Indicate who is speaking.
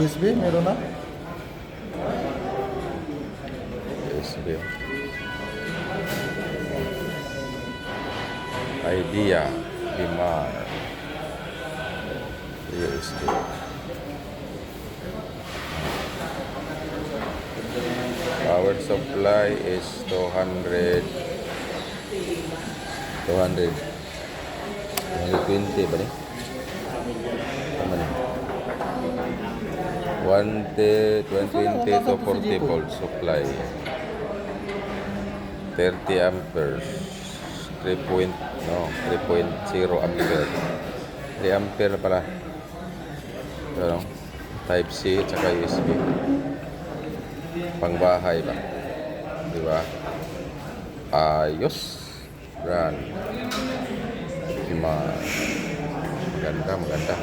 Speaker 1: USB, meron na.
Speaker 2: USB. Idea. VIMAR. USB. Power supply is 200. 220 ba rin? Tama na. 120 to 40 volt supply. 30 amperes. 3.0 ampere. 3 ampere na pala. Pero, Type C at saka USB. Pangbahay ba? Diba? Ayos. Brand. Maganda.